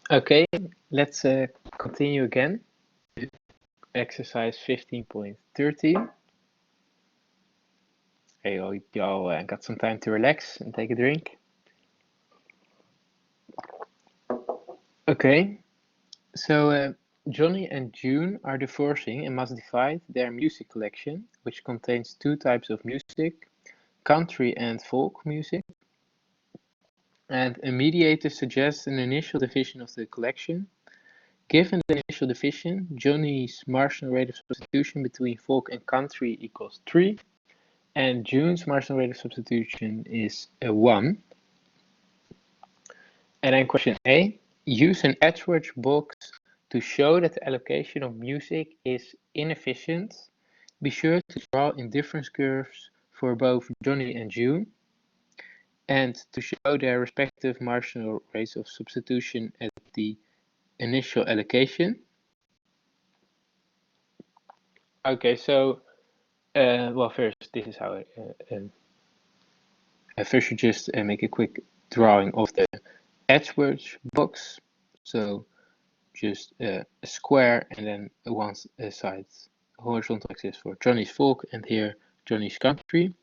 Okay, let's continue again. Exercise 15.13. Hey, y'all got some time to relax and take a drink. Okay, so Johnny and June are divorcing and must divide their music collection, which contains two types of music, country and folk music. And a mediator suggests an initial division of the collection. Given the initial division, Johnny's marginal rate of substitution between folk and country equals 3, and June's marginal rate of substitution is 1. And then question A, use an Edgeworth box to show that the allocation of music is inefficient. Be sure to draw indifference curves for both Johnny and June, and to show their respective marginal rates of substitution at the initial allocation. Okay, so well, first this is how first you just make a quick drawing of the Edgeworth box. So just a square and then one side horizontal axis for Johnny's folk and here Johnny's country.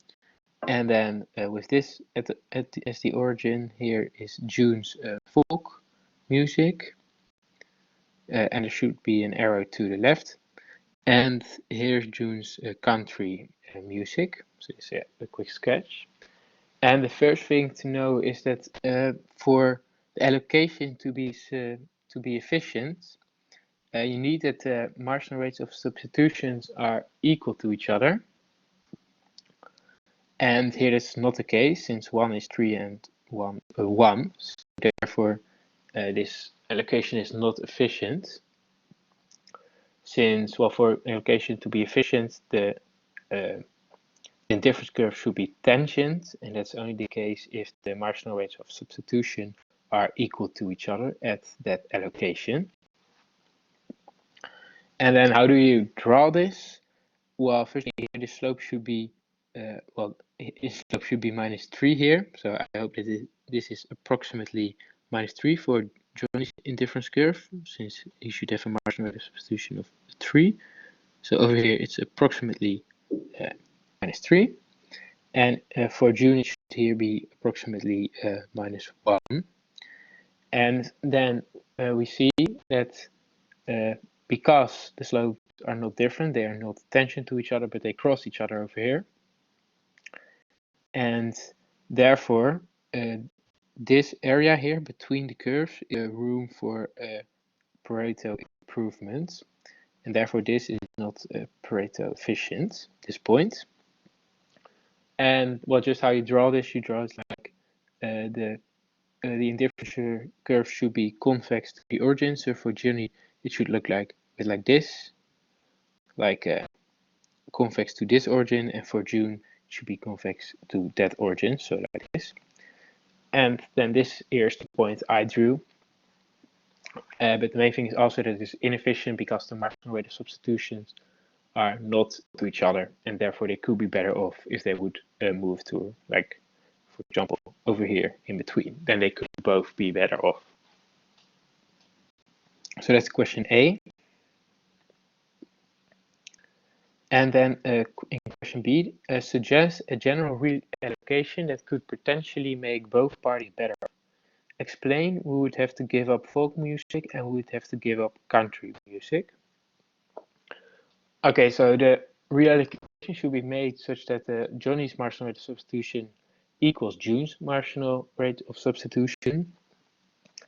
And then with this as the origin, here is June's folk music. And there should be an arrow to the left. And here's June's country music. So this is a quick sketch. And the first thing to know is that for the allocation to be efficient, you need that the marginal rates of substitutions are equal to each other. And here that's not the case, since 1 is 3 and 1 1. So therefore, this allocation is not efficient. Since, well, for allocation to be efficient, the indifference curve should be tangent, and that's only the case if the marginal rates of substitution are equal to each other at that allocation. And then how do you draw this? Well, first here the slope should be well, its slope should be -3 here. So I hope that this is approximately -3 for Johnny's indifference curve, since he should have a marginal rate of substitution of 3. So over here it's approximately -3, and for June it should here be approximately -1. And then we see that because the slopes are not different, they are not tangent to each other, but they cross each other over here. And therefore, this area here between the curves is room for Pareto improvements. And therefore, this is not Pareto efficient, this point. And well, just how you draw this, you draw it like the indifference curve should be convex to the origin. So for Johnny, it should look like a bit like this, like convex to this origin, and for June it should be convex to that origin, so like this. And then this here is the point I drew. But the main thing is also that it is inefficient because the marginal rate of substitutions are not to each other, and therefore they could be better off if they would move to, like, for example, over here in between. Then they could both be better off. So that's question A. And then in question B, suggest a general reallocation that could potentially make both parties better off. Explain who would have to give up folk music and who would have to give up country music. Okay, so the reallocation should be made such that Johnny's marginal rate of substitution equals June's marginal rate of substitution,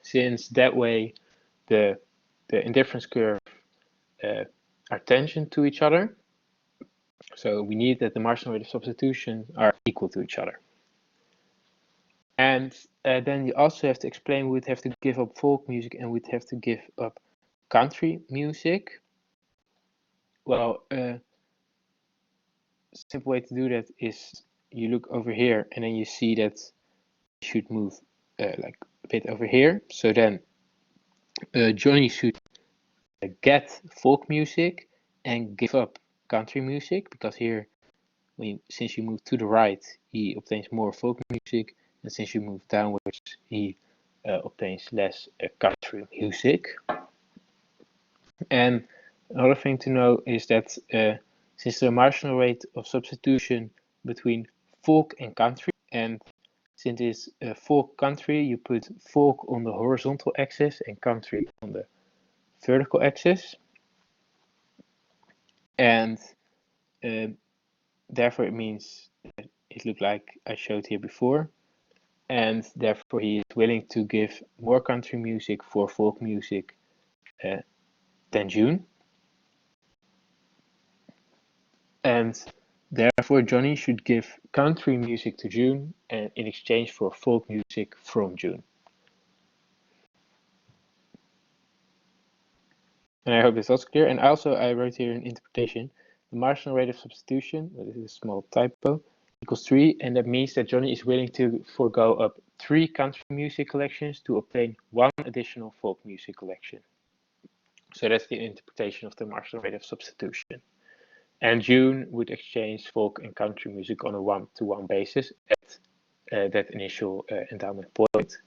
since that way the indifference curve are tangent to each other. So we need that the marginal rate of substitution are equal to each other. And then you also have to explain we would have to give up folk music and we'd have to give up country music. Well, simple way to do that is you look over here and then you see that you should move like a bit over here. So then Johnny should get folk music and give up country music, because here, since you move to the right, he obtains more folk music, and since you move downwards, he obtains less country music. And another thing to know is that since the marginal rate of substitution between folk and country, and since it's folk country, you put folk on the horizontal axis and country on the vertical axis. And therefore it means it looked like I showed here before. And therefore he is willing to give more country music for folk music than June. And therefore Johnny should give country music to June and in exchange for folk music from June. And I hope this was clear. And also I wrote here an interpretation. The marginal rate of substitution, this is a small typo, equals 3, and that means that Johnny is willing to forego up 3 country music collections to obtain 1 additional folk music collection. So that's the interpretation of the marginal rate of substitution. And June would exchange folk and country music on a 1-to-1 basis at that initial endowment point.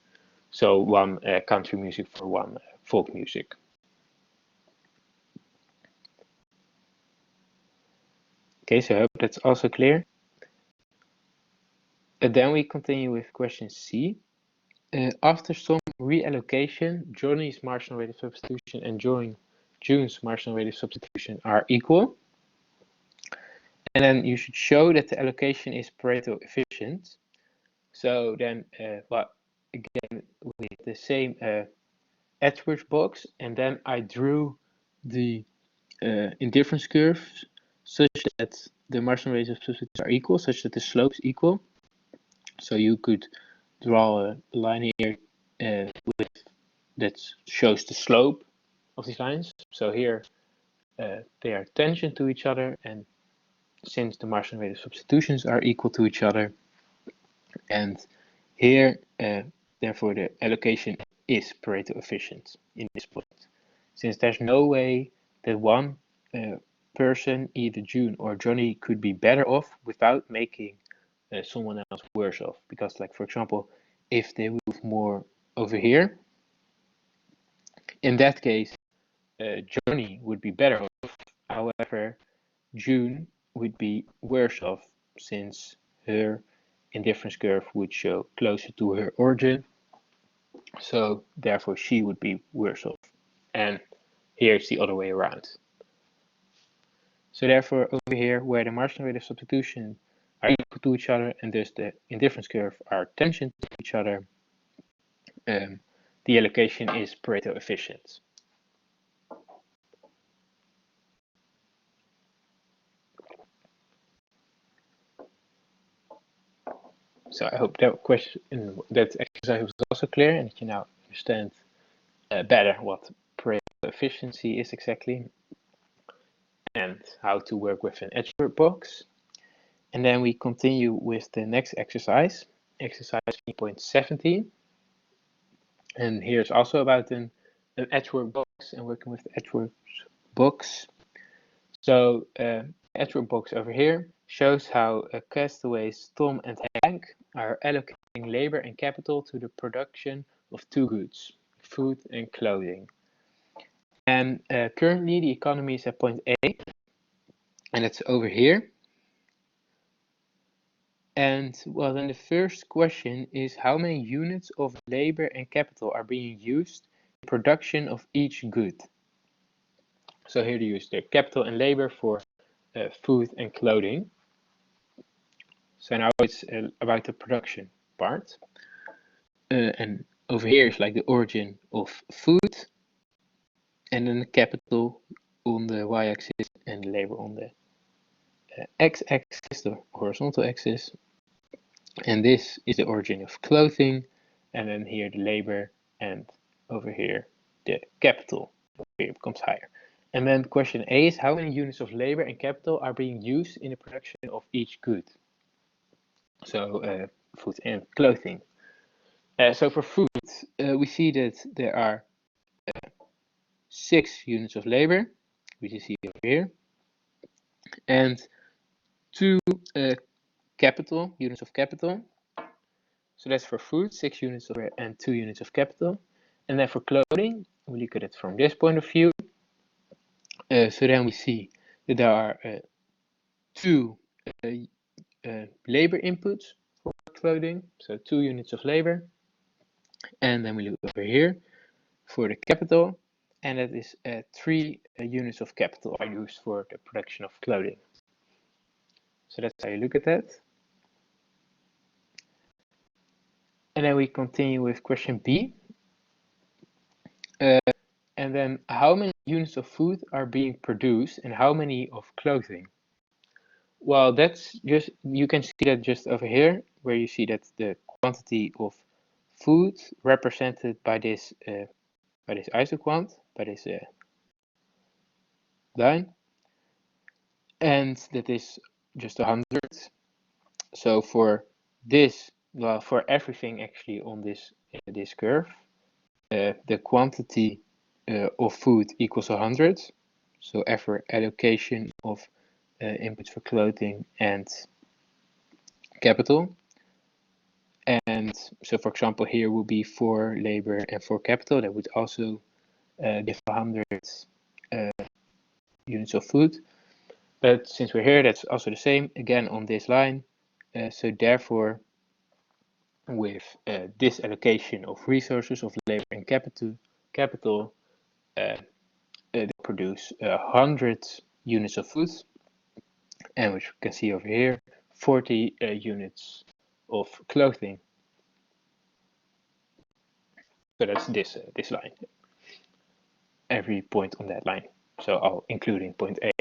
So 1 country music for 1 folk music. Okay, so I hope that's also clear. Then we continue with question C. After some reallocation, Johnny's marginal rate of substitution and June's marginal rate of substitution are equal. And then you should show that the allocation is Pareto efficient. So then, well, again, we have the same Edwards box, and then I drew the indifference curves such that the marginal rates of substitution are equal, such that the slope is equal. So you could draw a line here that shows the slope of these lines. So here they are tangent to each other, and since the marginal rate of substitutions are equal to each other, and here therefore the allocation is Pareto efficient in this point. Since there's no way that one person, either June or Johnny, could be better off without making someone else worse off. Because, like, for example, if they move more over here, in that case, Johnny would be better off. However, June would be worse off since her indifference curve would show closer to her origin. So therefore she would be worse off. And here it's the other way around. So therefore over here, where the marginal rate of substitution are equal to each other and thus the indifference curve are tangent to each other, the allocation is Pareto efficient. So I hope that exercise was also clear and that you now understand better what Pareto efficiency is exactly and how to work with an Edgeworth box. And then we continue with the next exercise, exercise 3.17. And here's also about an Edgeworth box and working with the Edgeworth box. So Edgeworth box over here shows how castaways Tom and Hank are allocating labor and capital to the production of 2 goods, food and clothing. And currently the economy is at point A, and it's over here. And well, then the first question is how many units of labor and capital are being used in production of each good? So here they use the capital and labor for food and clothing. So now it's about the production part. And over here is like the origin of food, and then the capital on the y-axis and the labor on the x-axis, the horizontal axis. And this is the origin of clothing, and then here the labor, and over here the capital. Here it becomes higher. And then question A is how many units of labor and capital are being used in the production of each good? So food and clothing. So for food, we see that there are 6 units of labor, which you see over here, and 2 units of capital. So that's for food, 6 units of labor and 2 units of capital. And then for clothing, we look at it from this point of view. So then we see that there are 2 labor inputs for clothing, so 2 units of labor. And then we look over here for the capital, and that is 3 units of capital are used for the production of clothing. So that's how you look at that. And then we continue with question B. And then how many units of food are being produced and how many of clothing? Well, that's just, you can see that just over here, where you see that the quantity of food represented by this isoquant, by this line, and that is just 100. So for this, well, for everything actually on this curve, the quantity of food equals 100. So every allocation of inputs for clothing and capital. And so, for example, here will be for labor and for capital. That would also give 100 units of food. But since we're here, that's also the same, again, on this line. So therefore, with this allocation of resources of labor and capital, they produce 100 units of food, and which you can see over here, 40 units of clothing. So that's this line, every point on that line. So I'll including point A.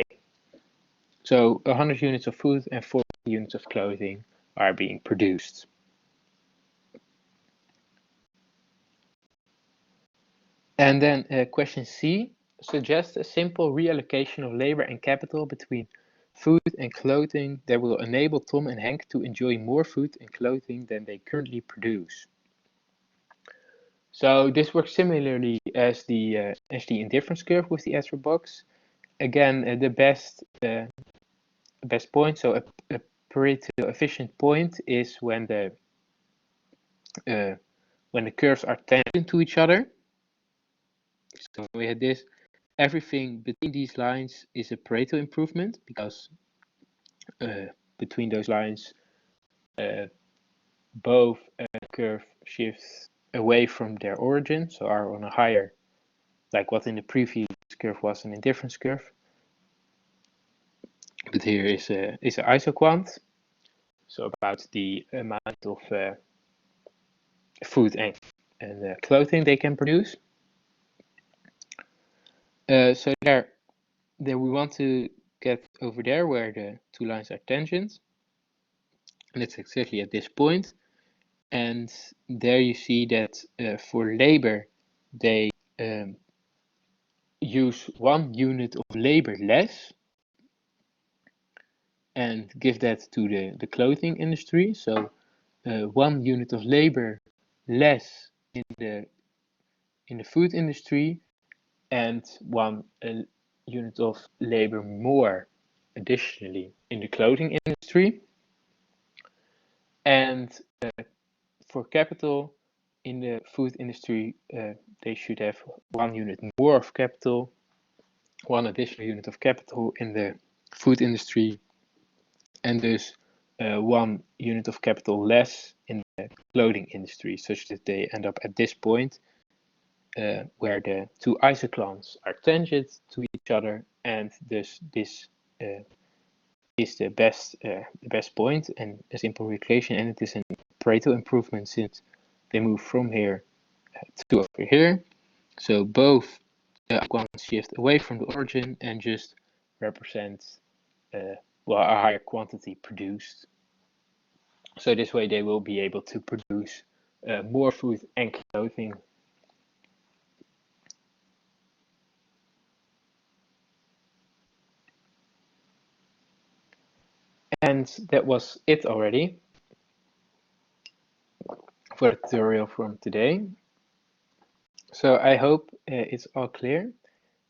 So 100 units of food and 40 units of clothing are being produced. And then question C suggests a simple reallocation of labor and capital between food and clothing that will enable Tom and Henk to enjoy more food and clothing than they currently produce. So this works similarly as the indifference curve with the answer box. Again, the best point, so a Pareto efficient point is when the curves are tangent to each other. So we had this. Everything between these lines is a Pareto improvement because between those lines, both curve shifts away from their origin, so are on a higher, like what in the previous curve was an indifference curve. But here is an isoquant, so about the amount of food and clothing they can produce. So there we want to get over there where the two lines are tangent, and it's exactly at this point. And there you see that for labor they use 1 unit of labor less and give that to the clothing industry. So 1 unit of labor less in the food industry and 1 unit of labor more additionally in the clothing industry. And for capital in the food industry, they should have 1 unit more of capital, 1 additional unit of capital in the food industry, and thus 1 unit of capital less in the clothing industry, such that they end up at this point where the two isoquants are tangent to each other, and thus this is the best point and a simple recreation, and it is a Pareto improvement since they move from here to over here. So both isoquants shift away from the origin and just represent well, a higher quantity produced. So this way they will be able to produce more food and clothing. And that was it already for the tutorial from today. So I hope it's all clear.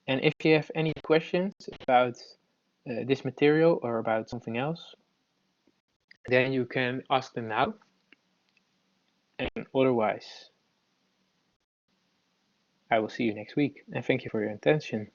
And if you have any questions about this material or about something else, then you can ask them now. And otherwise, I will see you next week, and thank you for your attention.